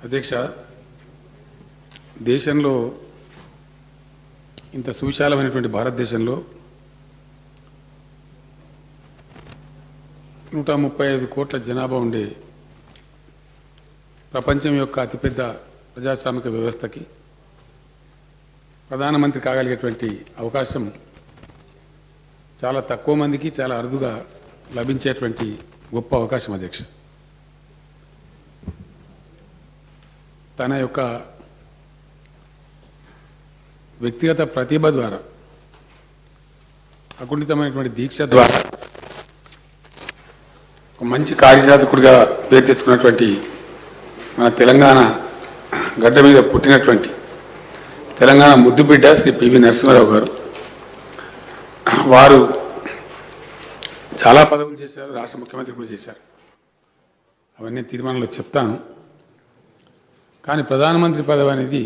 అధ్యక్ష, దేశంలో ఇంత సువిశాలమైనటువంటి భారతదేశంలో 135 కోట్ల జనాభా ఉండే ప్రపంచం యొక్క అతిపెద్ద ప్రజాస్వామిక వ్యవస్థకి ప్రధానమంత్రి కాగలిగేటువంటి అవకాశం చాలా తక్కువ మందికి చాలా అరుదుగా లభించేటువంటి గొప్ప అవకాశం అధ్యక్ష. తన యొక్క వ్యక్తిగత ప్రతిభ ద్వారా అకుంఠితమైనటువంటి దీక్ష ద్వారా ఒక మంచి కార్యసాధకుడిగా పేరు తెచ్చుకున్నటువంటి మన తెలంగాణ గడ్డ మీద పుట్టినటువంటి తెలంగాణ ముద్దుబిడ్డ శ్రీ పివి నరసింహారావు గారు. వారు చాలా పదవులు చేశారు, రాష్ట్ర ముఖ్యమంత్రి కూడా చేశారు. అవన్నీ తీర్మానంలో చెప్తాను. కానీ ప్రధానమంత్రి పదవి అనేది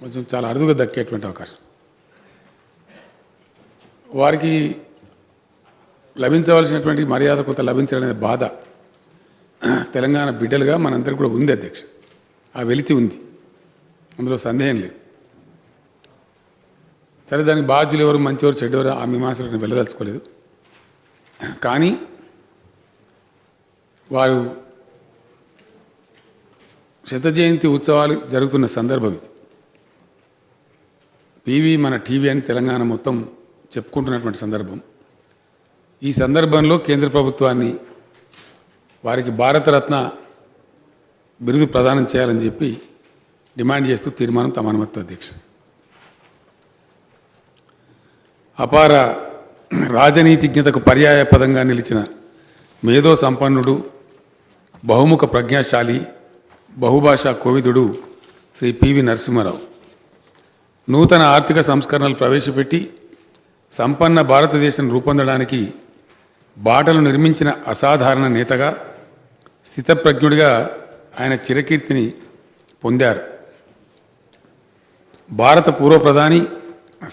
కొంచెం చాలా అరుదుగా దక్కేటువంటి అవకాశం. వారికి లభించవలసినటువంటి మర్యాద కొంత లభించాలనే బాధ తెలంగాణ బిడ్డలుగా మనందరికీ కూడా ఉంది అధ్యక్ష. ఆ వెలితి ఉంది, అందులో సందేహం లేదు. సరే, దానికి బాధ్యులు ఎవరు, మంచివారు, చెడ్డవారు, ఆ మీమాంసలను వెళ్ళదలుచుకోలేదు. కానీ వారు శత జయంతి ఉత్సవాలు జరుగుతున్న సందర్భం ఇది. పివి మన టీవీ అని తెలంగాణ మొత్తం చెప్పుకుంటున్నటువంటి సందర్భం. ఈ సందర్భంలో కేంద్ర ప్రభుత్వాన్ని వారికి భారతరత్న బిరుదు ప్రదానం చేయాలని చెప్పి డిమాండ్ చేస్తూ తీర్మానం తమ అనుమతితో అధ్యక్ష. అపార రాజనీతిజ్ఞతకు పర్యాయ పదంగా నిలిచిన మేధో సంపన్నుడు, బహుముఖ ప్రజ్ఞాశాలి, బహుభాషా కోవిదుడు శ్రీ పివి నరసింహారావు నూతన ఆర్థిక సంస్కరణలు ప్రవేశపెట్టి సంపన్న భారతదేశం రూపొందడానికి బాటలు నిర్మించిన అసాధారణ నేతగా, స్థితప్రజ్ఞుడిగా ఆయన చిరకీర్తిని పొందారు. భారత పూర్వ ప్రధాని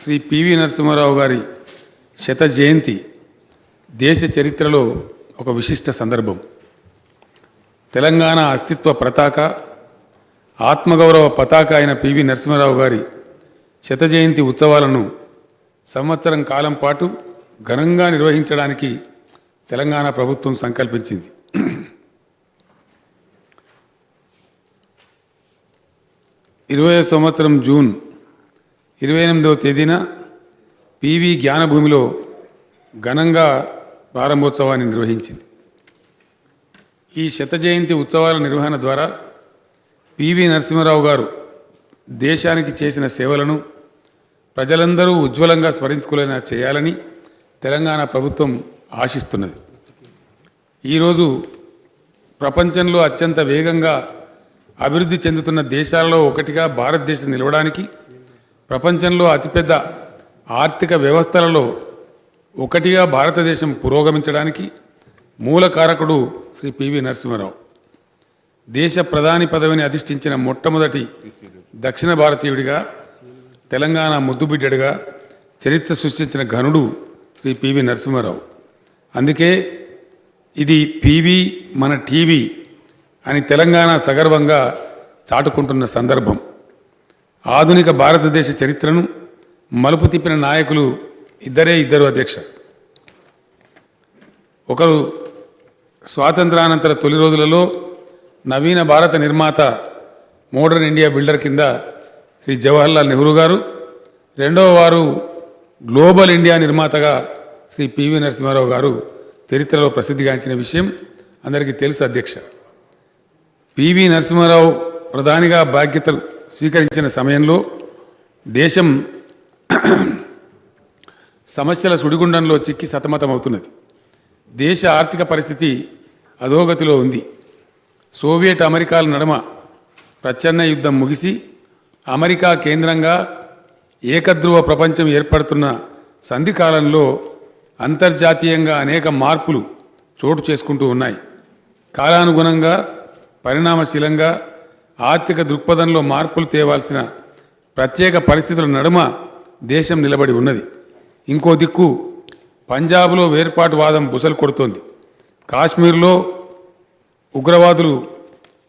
శ్రీ పివి నరసింహారావు గారి శత జయంతి దేశ చరిత్రలో ఒక విశిష్ట సందర్భం. తెలంగాణ అస్తిత్వ పతాక, ఆత్మగౌరవ పతాక అయిన పివి నరసింహారావు గారి శత జయంతి ఉత్సవాలను సంవత్సరం కాలం పాటు ఘనంగా నిర్వహించడానికి తెలంగాణ ప్రభుత్వం సంకల్పించింది. 20వ సంవత్సరం జూన్ 28వ తేదీన పివి జ్ఞానభూమిలో ఘనంగా ప్రారంభోత్సవాన్ని నిర్వహించింది. ఈ శత జయంతి ఉత్సవాల నిర్వహణ ద్వారా పివి నరసింహారావు గారు దేశానికి చేసిన సేవలను ప్రజలందరూ ఉజ్వలంగా స్మరించుకునేలా చేయాలని తెలంగాణ ప్రభుత్వం ఆశిస్తున్నది. ఈరోజు ప్రపంచంలో అత్యంత వేగంగా అభివృద్ధి చెందుతున్న దేశాలలో ఒకటిగా భారతదేశం నిలవడానికి, ప్రపంచంలో అతిపెద్ద ఆర్థిక వ్యవస్థలలో ఒకటిగా భారతదేశం పురోగమించడానికి మూల కారకుడు శ్రీ పివి నరసింహారావు. దేశ ప్రధాని పదవిని అధిష్ఠించిన మొట్టమొదటి దక్షిణ భారతీయుడిగా, తెలంగాణ ముద్దుబిడ్డడిగా చరిత్ర సృష్టించిన ఘనుడు శ్రీ పివి నరసింహారావు. అందుకే ఇది పివి మన టీవీ అని తెలంగాణ సగర్వంగా చాటుకుంటున్న సందర్భం. ఆధునిక భారతదేశ చరిత్రను మలుపు తిప్పిన నాయకులు ఇద్దరు అధ్యక్ష. ఒకరు స్వాతంత్రానంతర తొలి రోజులలో నవీన భారత నిర్మాత, మోడర్న్ ఇండియా బిల్డర్ కింద శ్రీ జవహర్లాల్ నెహ్రూ గారు. రెండవ వారు గ్లోబల్ ఇండియా నిర్మాతగా శ్రీ పివి నరసింహారావు గారు చరిత్రలో ప్రసిద్ధిగాంచిన విషయం అందరికీ తెలుసు అధ్యక్ష. పివి నరసింహారావు ప్రధానిగా బాధ్యతలు స్వీకరించిన సమయంలో దేశం సమస్యల సుడిగుండంలో చిక్కి సతమతమవుతున్నది. దేశ ఆర్థిక పరిస్థితి అధోగతిలో ఉంది. సోవియట్ అమెరికాల నడుమ ప్రచ్ఛన్న యుద్ధం ముగిసి అమెరికా కేంద్రంగా ఏకధ్రువ ప్రపంచం ఏర్పడుతున్న సంధికాలంలో అంతర్జాతీయంగా అనేక మార్పులు చోటు చేసుకుంటూ ఉన్నాయి. కాలానుగుణంగా, పరిణామశీలంగా ఆర్థిక దృక్పథంలో మార్పులు తేవాల్సిన ప్రత్యేక పరిస్థితుల నడుమ దేశం నిలబడి ఉన్నది. ఇంకో దిక్కు పంజాబ్లో వేర్పాటువాదం బుసలు కొడుతోంది. కాశ్మీర్లో ఉగ్రవాదులు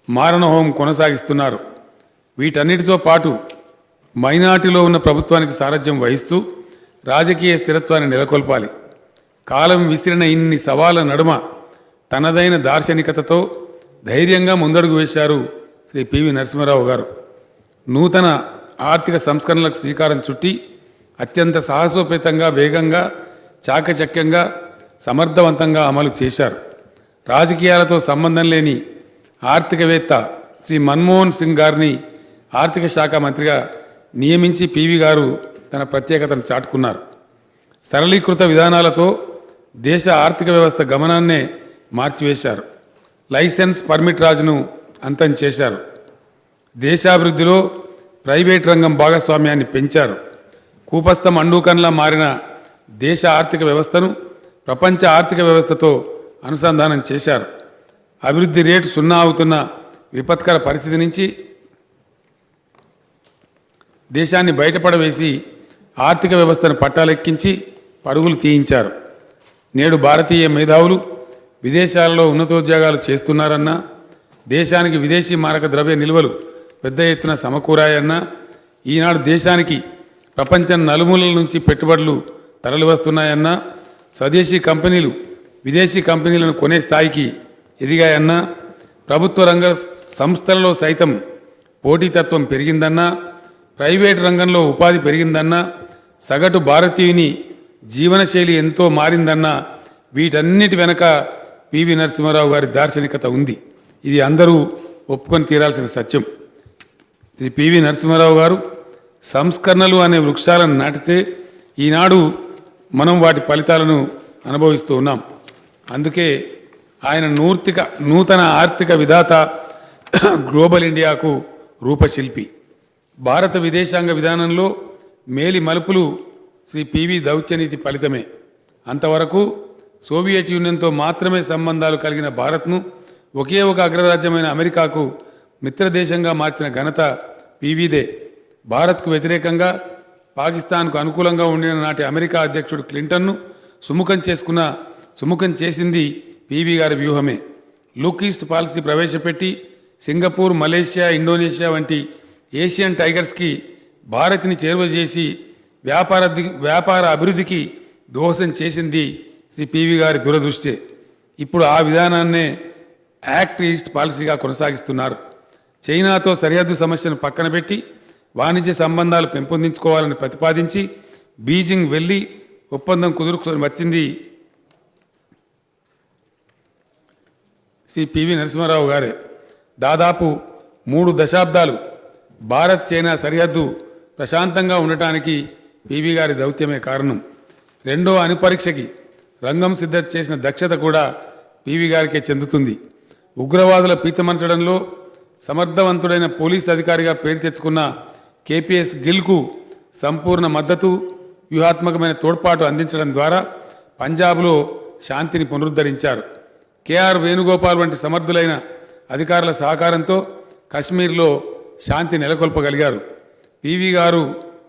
మారణహోమం కొనసాగిస్తున్నారు. వీటన్నిటితో పాటు మైనార్టీలో ఉన్న ప్రభుత్వానికి సారథ్యం వహిస్తూ రాజకీయ స్థిరత్వాన్ని నెలకొల్పాలి. కాలం విసిరిన ఇన్ని సవాళ్ల నడుమ తనదైన దార్శనికతతో ధైర్యంగా ముందడుగు వేశారు శ్రీ పివి నరసింహారావు గారు. నూతన ఆర్థిక సంస్కరణలకు శ్రీకారం చుట్టి అత్యంత సాహసోపేతంగా, వేగంగా, చాకచక్యంగా, సమర్థవంతంగా అమలు చేశారు. రాజకీయాలతో సంబంధం లేని ఆర్థికవేత్త శ్రీ మన్మోహన్ సింగ్ గారిని ఆర్థిక శాఖ మంత్రిగా నియమించి పివి గారు తన ప్రత్యేకతను చాటుకున్నారు. సరళీకృత విధానాలతో దేశ ఆర్థిక వ్యవస్థ గమనాన్నే మార్చివేశారు. లైసెన్స్ పర్మిట్ రాజును అంతం చేశారు. దేశాభివృద్ధిలో ప్రైవేట్ రంగం భాగస్వామ్యాన్ని పెంచారు. కూపస్థ మండూకంలా మారిన దేశ ఆర్థిక వ్యవస్థను ప్రపంచ ఆర్థిక వ్యవస్థతో అనుసంధానం చేశారు. అభివృద్ధి రేటు 0 అవుతున్న విపత్కర పరిస్థితి నుంచి దేశాన్ని బయటపడవేసి ఆర్థిక వ్యవస్థను పట్టాలెక్కించి పరుగులు తీయించారు. నేడు భారతీయ మేధావులు విదేశాలలో ఉన్నతోద్యోగాలు చేస్తున్నారన్నా, దేశానికి విదేశీ మారక ద్రవ్య నిల్వలు పెద్ద ఎత్తున సమకూరాయన్నా, ఈనాడు దేశానికి ప్రపంచం నలుమూలల నుంచి పెట్టుబడులు తరలివస్తున్నాయన్నా, స్వదేశీ కంపెనీలు విదేశీ కంపెనీలను కొనే స్థాయికి ఎదిగాయన్నా, ప్రభుత్వ రంగ సంస్థలలో సైతం పోటీతత్వం పెరిగిందన్నా, ప్రైవేటు రంగంలో ఉపాధి పెరిగిందన్నా, సగటు భారతీయుని జీవనశైలి ఎంతో మారిందన్నా, వీటన్నిటి వెనక పివి నరసింహారావు గారి దార్శనికత ఉంది. ఇది అందరూ ఒప్పుకొని తీరాల్సిన సత్యం. శ్రీ పివి నరసింహారావు గారు సంస్కరణలు అనే వృక్షాలను నాటితే ఈనాడు మనం వాటి ఫలితాలను అనుభవిస్తూ ఉన్నాం. అందుకే ఆయన నూతన ఆర్థిక విధాత, గ్లోబల్ ఇండియాకు రూపశిల్పి. భారత విదేశాంగ విధానంలో మేలి మలుపులు శ్రీ పివి దౌత్యనీతి ఫలితమే. అంతవరకు సోవియట్ యూనియన్తో మాత్రమే సంబంధాలు కలిగిన భారత్ను ఒకే ఒక అగ్రరాజ్యమైన అమెరికాకు మిత్రదేశంగా మార్చిన ఘనత పివిదే. భారత్కు వ్యతిరేకంగా పాకిస్తాన్కు అనుకూలంగా ఉండిన నాటి అమెరికా అధ్యక్షుడు క్లింటన్ను సుముఖం చేసింది పివి గారి వ్యూహమే. లుక్ ఈస్ట్ పాలసీ ప్రవేశపెట్టి సింగపూర్, మలేషియా, ఇండోనేషియా వంటి ఏషియన్ టైగర్స్కి భారత్ని చేరువ చేసి వ్యాపార అభివృద్ధికి దోహదం చేసింది శ్రీ పివి గారి దూరదృష్టి. ఇప్పుడు ఆ విధానాన్నే యాక్ట్ ఈస్ట్ పాలసీగా కొనసాగిస్తున్నారు. చైనాతో సరిహద్దు సమస్యను పక్కన పెట్టి వాణిజ్య సంబంధాలు పెంపొందించుకోవాలని ప్రతిపాదించి బీజింగ్ వెళ్ళి ఒప్పందం కుదుర్చుకొని వచ్చింది శ్రీ పివి నరసింహారావు గారే. దాదాపు 3 దశాబ్దాలు భారత్ చైనా సరిహద్దు ప్రశాంతంగా ఉండటానికి పివి గారి దౌత్యమే కారణం. రెండో అణుపరీక్షకి రంగం సిద్ధం చేసిన దక్షత కూడా పివి గారికే చెందుతుంది. ఉగ్రవాదుల పీచమర్చడంలో సమర్థవంతుడైన పోలీస్ అధికారిగా పేరు తెచ్చుకున్న కేపీఎస్ గిల్కు సంపూర్ణ మద్దతు, వ్యూహాత్మకమైన తోడ్పాటు అందించడం ద్వారా పంజాబ్లో శాంతిని పునరుద్ధరించారు. కేఆర్ వేణుగోపాల్ వంటి సమర్థులైన అధికారుల సహకారంతో కశ్మీర్లో శాంతి నెలకొల్పగలిగారు. పివి గారు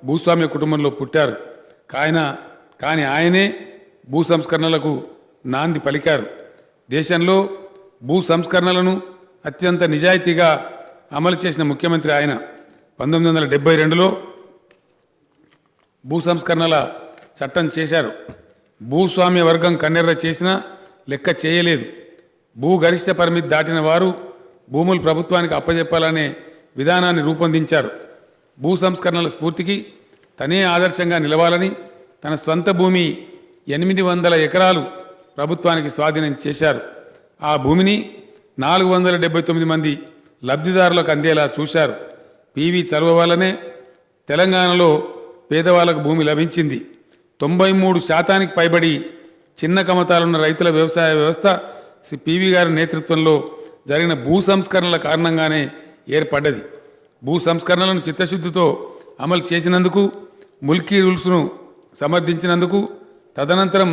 భూస్వామ్య కుటుంబంలో పుట్టారు. కానీ ఆయనే భూ సంస్కరణలకు నాంది పలికారు. దేశంలో భూ సంస్కరణలను అత్యంత నిజాయితీగా అమలు చేసిన ముఖ్యమంత్రి ఆయన. 1972లో భూ సంస్కరణల చట్టం చేశారు. భూస్వామ్య వర్గం కన్నెర్ర చేసినా లెక్క చేయలేదు. భూ గరిష్ట పరిమితి దాటిన వారు భూములు ప్రభుత్వానికి అప్పజెప్పాలనే విధానాన్ని రూపొందించారు. భూ సంస్కరణల స్ఫూర్తికి తనే ఆదర్శంగా నిలవాలని తన స్వంత భూమి 800 ఎకరాలు ప్రభుత్వానికి స్వాధీనం చేశారు. ఆ భూమిని 479 మంది లబ్ధిదారులకు అందేలా చూశారు. పివి చలువ వల్లనే తెలంగాణలో పేదవాళ్లకు భూమి లభించింది. 93% పైబడి చిన్న కమతాలున్న రైతుల వ్యవసాయ వ్యవస్థ పివి గారి నేతృత్వంలో జరిగిన భూ సంస్కరణల కారణంగానే ఏర్పడ్డది. భూ సంస్కరణలను చిత్తశుద్ధితో అమలు చేసినందుకు, ముల్కీ రూల్స్ను సమర్థించినందుకు తదనంతరం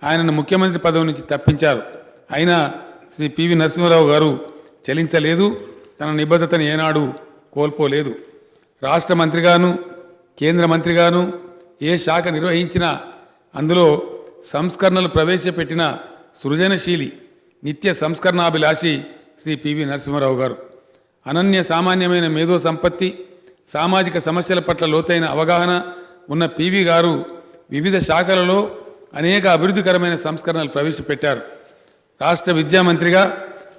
ఆయనను ముఖ్యమంత్రి పదవి నుంచి తప్పించారు. అయినా శ్రీ పివి నరసింహారావు గారు చలించలేదు. తన నిబద్ధతను ఏనాడు కోల్పోలేదు. రాష్ట్ర మంత్రిగాను, కేంద్ర మంత్రిగాను ఏ శాఖ నిర్వహించినా అందులో సంస్కరణలు ప్రవేశపెట్టిన సృజనశీలి, నిత్య సంస్కరణాభిలాషి శ్రీ పివి నరసింహారావు గారు. అనన్య సామాన్యమైన మేధో సంపత్తి, సామాజిక సమస్యల పట్ల లోతైన అవగాహన ఉన్న పివి గారు వివిధ శాఖలలో అనేక అభివృద్ధికరమైన సంస్కరణలు ప్రవేశపెట్టారు. రాష్ట్ర విద్యామంత్రిగా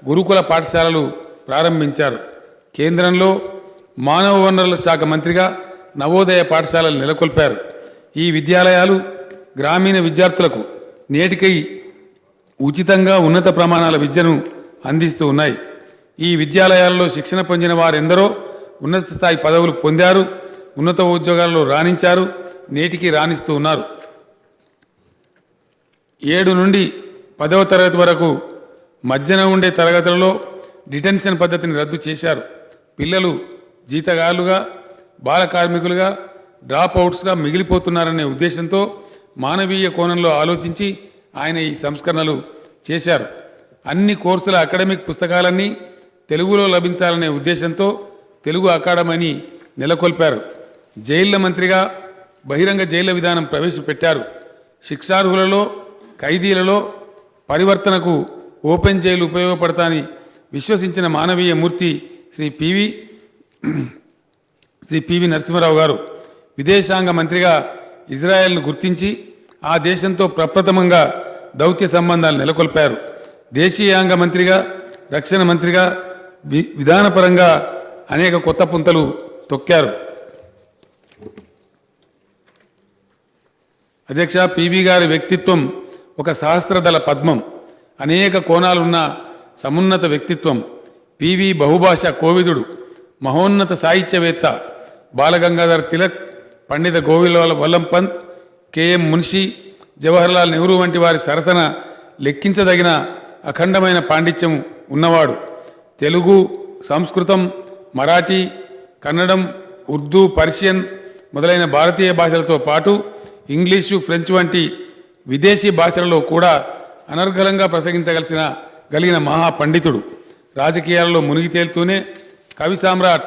గురుకుల పాఠశాలలు ప్రారంభించారు. కేంద్రంలో మానవ వనరుల శాఖ మంత్రిగా నవోదయ పాఠశాలలు నెలకొల్పారు. ఈ విద్యాలయాలు గ్రామీణ విద్యార్థులకు నేటికై ఉచితంగా ఉన్నత ప్రమాణాల విద్యను అందిస్తూ ఉన్నాయి. ఈ విద్యాలయాలలో శిక్షణ పొందిన వారెందరో ఉన్నత స్థాయి పదవులు పొందారు, ఉన్నత ఉద్యోగాల్లో రాణించారు, నేటికి రాణిస్తూ ఉన్నారు. 7 నుండి 10వ తరగతి వరకు మధ్యన ఉండే తరగతులలో డిటెన్షన్ పద్ధతిని రద్దు చేశారు. పిల్లలు జీతగాళ్లుగా, బాల కార్మికులుగా, డ్రాప్ అవుట్స్గా మిగిలిపోతున్నారనే ఉద్దేశంతో మానవీయ కోణంలో ఆలోచించి ఆయన ఈ సంస్కరణలు చేశారు. అన్ని కోర్సుల అకాడమిక్ పుస్తకాలన్నీ తెలుగులో లభించాలనే ఉద్దేశంతో తెలుగు అకాడమీని నెలకొల్పారు. జైళ్ల మంత్రిగా బహిరంగ జైళ్ల విధానం ప్రవేశపెట్టారు. శిక్షార్హులలో, ఖైదీలలో పరివర్తనకు ఓపెన్ జైలు ఉపయోగపడతాని విశ్వసించిన మానవీయ మూర్తి శ్రీ పివి నరసింహారావు గారు. విదేశాంగ మంత్రిగా ఇజ్రాయెల్ను గుర్తించి ఆ దేశంతో ప్రప్రథమంగా దౌత్య సంబంధాలు నెలకొల్పారు. దేశీయాంగ మంత్రిగా, రక్షణ మంత్రిగా విధానపరంగా అనేక కొత్త పుంతలు తొక్కారు. అధ్యక్ష, పివి గారి వ్యక్తిత్వం ఒక సహస్రదళ పద్మం. అనేక కోణాలున్న సమున్నత వ్యక్తిత్వం. పివి బహుభాషా కోవిదుడు, మహోన్నత సాహిత్యవేత్త. బాలగంగాధర్ తిలక్, పండిత గోవింద వల్లం పంత్, కెఎం మున్షి, జవహర్లాల్ నెహ్రూ వంటి వారి సరసన లెక్కించదగిన అఖండమైన పాండిత్యం ఉన్నవాడు. తెలుగు, సంస్కృతం, మరాఠీ, కన్నడం, ఉర్దూ, పర్షియన్ మొదలైన భారతీయ భాషలతో పాటు ఇంగ్లీషు, ఫ్రెంచ్ వంటి విదేశీ భాషలలో కూడా అనర్గళంగా ప్రసంగించగలిగిన మహాపండితుడు. రాజకీయాలలో మునిగి తేలుతూనే కవి సామ్రాట్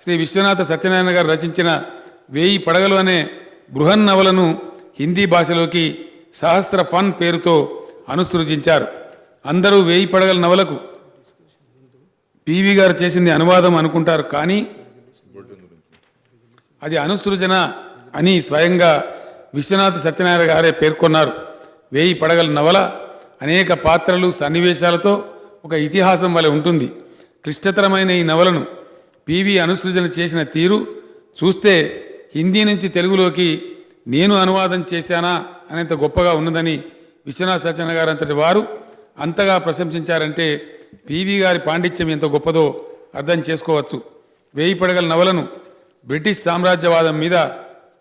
శ్రీ విశ్వనాథ సత్యనారాయణ గారు రచించిన 1000 పడగలు అనే బృహన్నవలను హిందీ భాషలోకి సహస్ర ఫన్ పేరుతో అనుసృజించారు. అందరూ 1000 పడగల నవలకు పివి గారు చేసింది అనువాదం అనుకుంటారు, కానీ అది అనుసృజన అని స్వయంగా విశ్వనాథ సత్యనారాయణ గారే పేర్కొన్నారు. 1000 పడగల నవల అనేక పాత్రలు, సన్నివేశాలతో ఒక ఇతిహాసం వలె ఉంటుంది. క్లిష్టతరమైన ఈ నవలను పివి అనుసృజన చేసిన తీరు చూస్తే హిందీ నుంచి తెలుగులోకి నేను అనువాదం చేశానా అనేంత గొప్పగా ఉన్నదని విశ్వనాథ సత్యనారాయణ గారు అంతటి వారు అంతగా ప్రశంసించారంటే పివి గారి పాండిత్యం ఎంత గొప్పదో అర్థం చేసుకోవచ్చు. 1000 పడగల నవలను బ్రిటిష్ సామ్రాజ్యవాదం మీద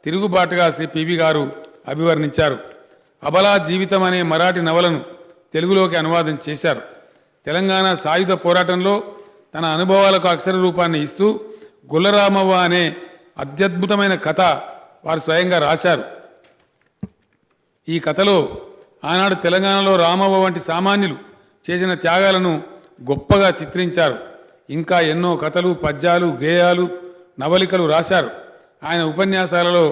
తిరుగుబాటుగా శ్రీ పివి గారు అభివర్ణించారు. అబలా జీవితం అనే మరాఠీ నవలను తెలుగులోకి అనువాదం చేశారు. తెలంగాణ సాయుధ పోరాటంలో తన అనుభవాలకు అక్షర రూపాన్ని ఇస్తూ గుల్లరామవ్వ అనే అత్యద్భుతమైన కథ వారు స్వయంగా రాశారు. ఈ కథలో ఆనాడు తెలంగాణలో రామవ్వ వంటి సామాన్యులు చేసిన త్యాగాలను గొప్పగా చిత్రించారు. ఇంకా ఎన్నో కథలు, పద్యాలు, గేయాలు, నవలికలు రాశారు. ఆయన ఉపన్యాసాలలో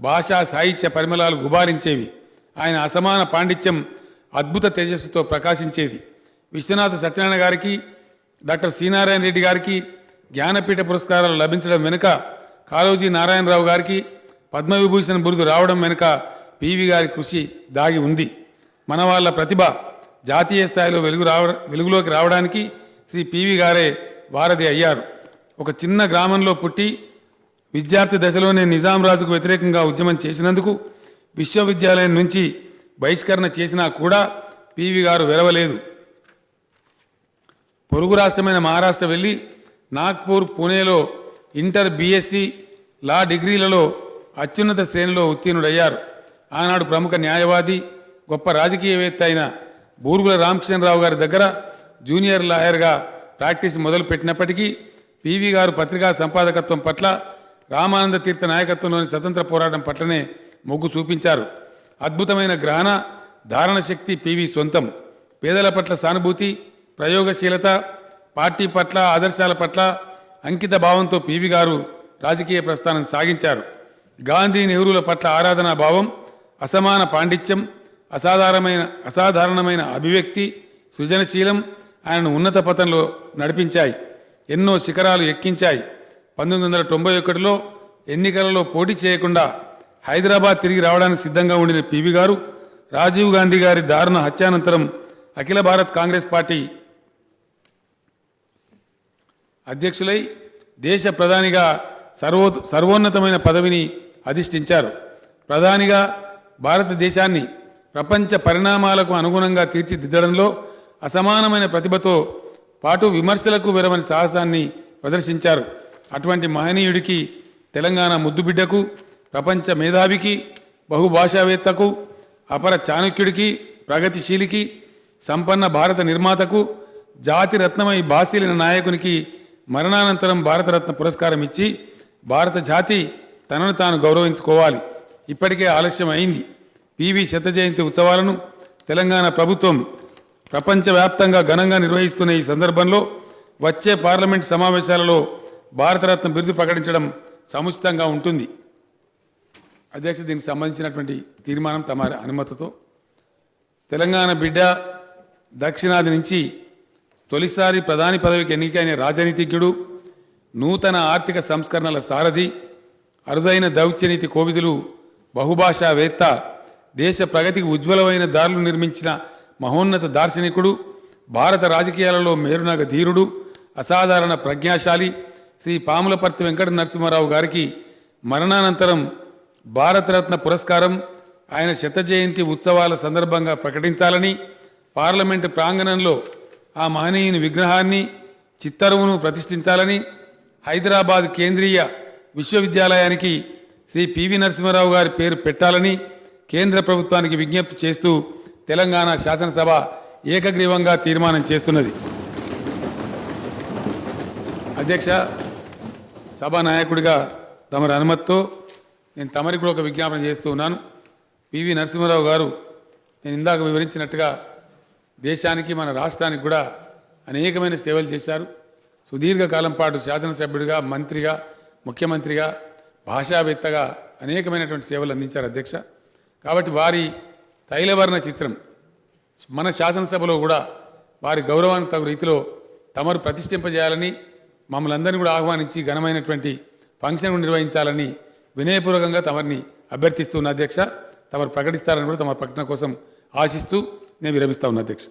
భాషా సాహిత్య పరిమళాలు గుబారించేవి. ఆయన అసమాన పాండిత్యం అద్భుత తేజస్సుతో ప్రకాశించేది. విశ్వనాథ సత్యనారాయణ గారికి, డాక్టర్ సి నారాయణ రెడ్డి గారికి జ్ఞానపీఠ పురస్కారాలు లభించడం వెనుక, కాళోజీ నారాయణరావు గారికి పద్మవిభూషణ్ బిరుదు రావడం వెనుక పివి గారి కృషి దాగి ఉంది. మన వాళ్ళ ప్రతిభ జాతీయ స్థాయిలో వెలుగులోకి రావడానికి శ్రీ పివి గారే వారధి అయ్యారు. ఒక చిన్న గ్రామంలో పుట్టి విద్యార్థి దశలోనే నిజాం రాజుకు వ్యతిరేకంగా ఉద్యమం చేసినందుకు విశ్వవిద్యాలయం నుంచి బహిష్కరణ చేసినా కూడా పివి గారు వెరవలేదు. పొరుగు రాష్ట్రమైన మహారాష్ట్ర వెళ్ళి నాగ్పూర్, పూణేలో ఇంటర్, బీఎస్సీ, లా డిగ్రీలలో అత్యున్నత శ్రేణిలో ఉత్తీర్ణుడయ్యారు. ఆనాడు ప్రముఖ న్యాయవాది, గొప్ప రాజకీయవేత్త అయిన బూరుగుల రామకృష్ణరావు గారి దగ్గర జూనియర్ లాయర్గా ప్రాక్టీస్ మొదలుపెట్టినప్పటికీ పివి గారు పత్రికా సంపాదకత్వం పట్ల, రామానంద తీర్థ నాయకత్వంలోని స్వతంత్ర పోరాటం పట్లనే మొగ్గు చూపించారు. అద్భుతమైన గ్రహణ ధారణ శక్తి పివి సొంతం. పేదల పట్ల సానుభూతి, ప్రయోగశీలత, పార్టీ పట్ల, ఆదర్శాల పట్ల అంకిత భావంతో పివి గారు రాజకీయ ప్రస్థానం సాగించారు. గాంధీ, నెహ్రూల పట్ల ఆరాధనా భావం, అసమాన పాండిత్యం, అసాధారణమైన అభివ్యక్తి, సృజనశీలం ఆయనను ఉన్నత పథంలో నడిపించాయి. ఎన్నో శిఖరాలు ఎక్కించాయి. 1991లో ఎన్నికలలో పోటీ చేయకుండా హైదరాబాద్ తిరిగి రావడానికి సిద్ధంగా ఉండిన పివి గారు రాజీవ్ గాంధీ గారి దారుణ హత్యానంతరం అఖిల భారత్ కాంగ్రెస్ పార్టీ అధ్యక్షులై దేశ ప్రధానిగా సర్వోన్నతమైన పదవిని అధిష్ఠించారు. ప్రధానిగా భారతదేశాన్ని ప్రపంచ పరిణామాలకు అనుగుణంగా తీర్చిదిద్దడంలో అసమానమైన ప్రతిభతో పాటు విమర్శలకు వెరవని సాహసాన్ని ప్రదర్శించారు. అటువంటి మహనీయుడికి, తెలంగాణ ముద్దుబిడ్డకు, ప్రపంచ మేధావికి, బహుభాషావేత్తకు, అపర చాణక్యుడికి, ప్రగతిశీలికి, సంపన్న భారత నిర్మాతకు, జాతి రత్నమై బాసిలిన నాయకునికి మరణానంతరం భారతరత్న పురస్కారం ఇచ్చి భారత జాతి తనను తాను గౌరవించుకోవాలి. ఇప్పటికే ఆలస్యం అయింది. పివి శత జయంతి ఉత్సవాలను తెలంగాణ ప్రభుత్వం ప్రపంచవ్యాప్తంగా ఘనంగా నిర్వహిస్తున్న ఈ సందర్భంలో వచ్చే పార్లమెంట్ సమావేశాలలో భారతరత్న బిరుదు ప్రకటించడం సముచితంగా ఉంటుంది. అధ్యక్ష, దీనికి సంబంధించినటువంటి తీర్మానం తమ అనుమతితో తెలంగాణ బిడ్డ, దక్షిణాది నుంచి తొలిసారి ప్రధాని పదవికి ఎన్నికైన రాజనీతిజ్ఞుడు, నూతన ఆర్థిక సంస్కరణల సారథి, అరుదైన దౌత్యనీతి కోవిదులు, బహుభాషావేత్త, దేశ ప్రగతికి ఉజ్వలమైన దారులు నిర్మించిన మహోన్నత దార్శనికుడు, భారత రాజకీయాలలో మేరునగ ధీరుడు, అసాధారణ ప్రజ్ఞాశాలి శ్రీ పాములపర్తి వెంకట నరసింహారావు గారికి మరణానంతరం భారతరత్న పురస్కారం ఆయన శత జయంతి ఉత్సవాల సందర్భంగా ప్రకటించాలని, పార్లమెంటు ప్రాంగణంలో ఆ మహనీయుని విగ్రహాన్ని, చిత్తరువును ప్రతిష్ఠించాలని, హైదరాబాద్ కేంద్రీయ విశ్వవిద్యాలయానికి శ్రీ పివి నరసింహారావు గారి పేరు పెట్టాలని కేంద్ర ప్రభుత్వానికి విజ్ఞప్తి చేస్తూ తెలంగాణ శాసనసభ ఏకగ్రీవంగా తీర్మానం చేస్తున్నది. అధ్యక్ష, సభా నాయకుడిగా తమరి అనుమతితో నేను తమరికి కూడా ఒక విజ్ఞాపన చేస్తూ ఉన్నాను. పివి నరసింహారావు గారు నేను ఇందాక వివరించినట్టుగా దేశానికి, మన రాష్ట్రానికి కూడా అనేకమైన సేవలు చేశారు. సుదీర్ఘకాలం పాటు శాసనసభ్యుడిగా, మంత్రిగా, ముఖ్యమంత్రిగా, భాషావేత్తగా అనేకమైనటువంటి సేవలు అందించారు అధ్యక్ష. కాబట్టి వారి తైలవర్ణ చిత్రం మన శాసనసభలో కూడా వారి గౌరవానికి తగు రీతిలో తమరు ప్రతిష్ఠింపజేయాలని, మమ్మల్ని అందరినీ కూడా ఆహ్వానించి ఘనమైనటువంటి ఫంక్షన్ నిర్వహించాలని వినయపూర్వకంగా తమరిని అభ్యర్థిస్తున్న అధ్యక్ష. తమరు ప్రకటిస్తారని కూడా తమ ప్రకటన కోసం ఆశిస్తూ నేను విరమిస్తా ఉన్నా అధ్యక్ష.